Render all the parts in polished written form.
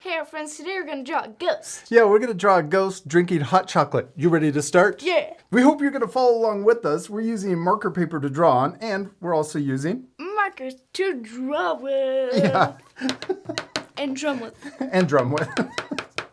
Hey, our friends, today we're going to draw a ghost. Yeah, we're going to draw a ghost drinking hot chocolate. You ready to start? Yeah. We hope you're going to follow along with us. We're using marker paper to draw on, and we're also using... Markers to draw with. Yeah. And drum with. And drum with.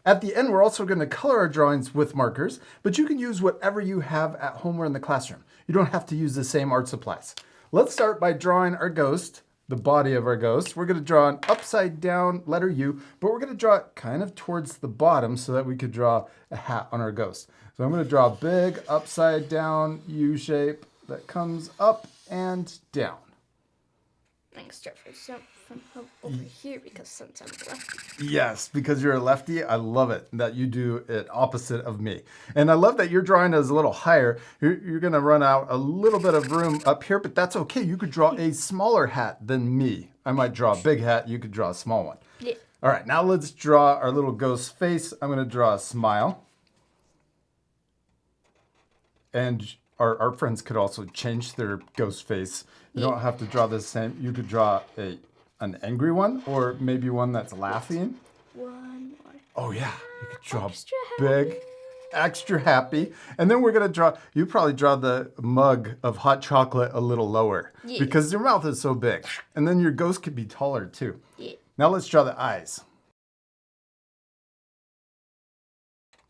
At the end, we're also going to color our drawings with markers, but you can use whatever you have at home or in the classroom. You don't have to use the same art supplies. Let's start by drawing our ghost, the body of our ghost. We're going to draw an upside down letter U, but we're going to draw it kind of towards the bottom so that we could draw a hat on our ghost. So I'm going to draw a big upside down U shape that comes up and down. I'm going to start from over here because since I'm left. Yes, because you're a lefty, I love it that you do it opposite of me. And I love that you're drawing it as a little higher. You're going to run out a little bit of room up here, but that's okay. You could draw a smaller hat than me. I might draw a big hat. You could draw a small one. Yeah. All right, now let's draw our little ghost face. I'm going to draw a smile. And our friends could also change their ghost face. You don't have to draw the same. You could draw an angry one or maybe one that's laughing. One more. Oh yeah, you could draw Extra big, happy. extra happy. And then we're gonna draw, you probably draw the mug of hot chocolate a little lower Yeah. because your mouth is so big. And then your ghost could be taller too. Yeah. Now let's draw the eyes.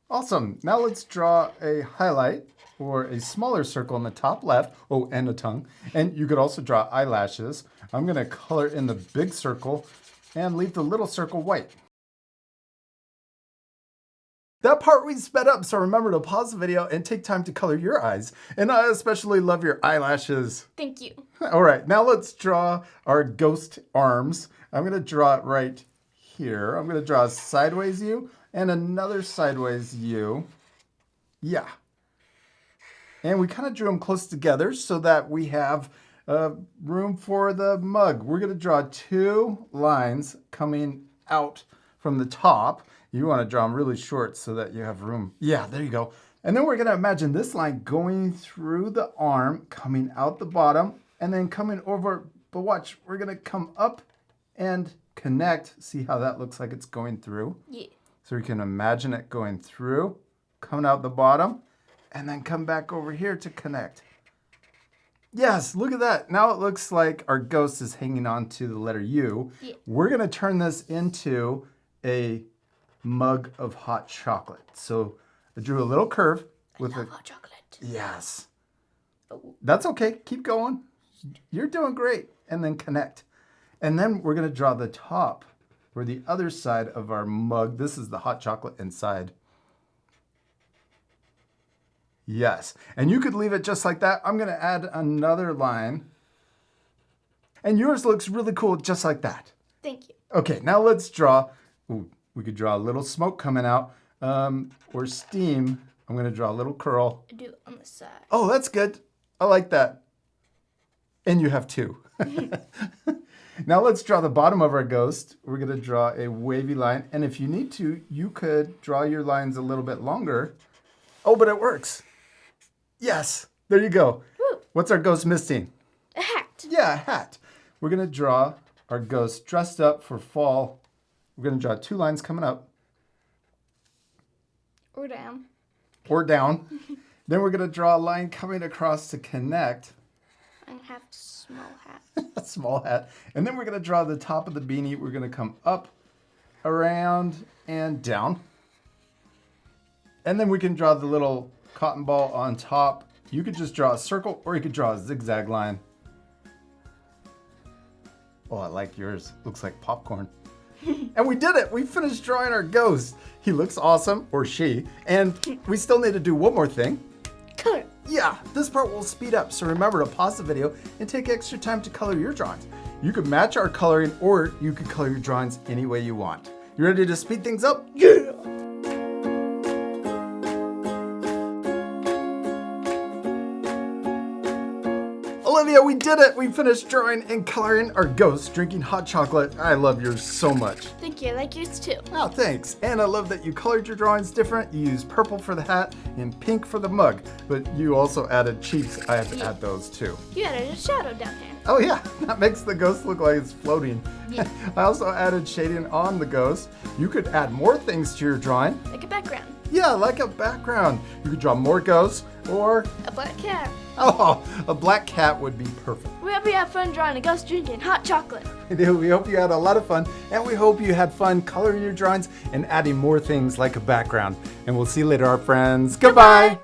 Awesome, now let's draw a highlight or a smaller circle in the top left. Oh, and a tongue. And you could also draw eyelashes. I'm gonna color in the big circle and leave the little circle white. That part we sped up, so remember to pause the video and take time to color your eyes. And I especially love your eyelashes. Thank you. All right, now let's draw our ghost arms. I'm gonna draw it right here. I'm gonna draw a sideways U and another sideways U. Yeah. And we kind of drew them close together so that we have room for the mug. We're gonna draw two lines coming out from the top. You wanna draw them really short so that you have room. Yeah, there you go. And then we're gonna imagine this line going through the arm, coming out the bottom, and then coming over. But watch, we're gonna come up and connect. See how that looks like it's going through? Yeah. So we can imagine it going through, coming out the bottom, and then come back over here to connect. Yes, look at that. Now it looks like our ghost is hanging on to the letter U. Yeah. We're gonna turn this into a mug of hot chocolate. So I drew a little curve with Love hot chocolate. yes. Oh. That's okay, keep going. You're doing great. And then connect. And then we're gonna draw the top or the other side of our mug. This is the hot chocolate inside. Yes, and you could leave it just like that. I'm gonna add another line. And yours looks really cool just like that. Thank you. Okay, now let's draw. Ooh, we could draw a little smoke coming out or steam. I'm gonna draw a little curl. I do it on the side. Oh, that's good. I like that. And you have two. Now let's draw the bottom of our ghost. We're gonna draw a wavy line. And if you need to, you could draw your lines a little bit longer. Oh, but it works. Yes, there you go. Woo. What's our ghost missing? A hat. Yeah, a hat. We're gonna draw our ghost dressed up for fall. We're gonna draw two lines coming up Or down. or down. Then we're gonna draw a line coming across to connect. I have a small hat. A small hat. And then we're gonna draw the top of the beanie. We're gonna come up, around, and down. And then we can draw the little cotton ball on top. You could just draw a circle or you could draw a zigzag line. Oh, I like yours. Looks like popcorn. And we did it. We finished drawing our ghost. He looks awesome, or she. And we still need to do one more thing. Color. Yeah, this part will speed up, so remember to pause the video and take extra time to color your drawings. You could match our coloring or you could color your drawings any way you want. You ready to speed things up? Yeah. Olivia, we did it! We finished drawing and coloring our ghost drinking hot chocolate. I love yours so much. Thank you. I like yours too. Oh, thanks. And I love that you colored your drawings different. You used purple for the hat and pink for the mug. But you also added cheeks. I have to add those too. You added a shadow down here. Oh yeah, that makes the ghost look like it's floating. Yeah. I also added shading on the ghost. You could add more things to your drawing. Like a background. Yeah, like a background. You could draw more ghosts or, A black cat. oh, a black cat would be perfect. We hope you have fun drawing a ghost drinking hot chocolate. We hope you had a lot of fun, and we hope you had fun coloring your drawings and adding more things like a background. And we'll see you later, our friends. Goodbye.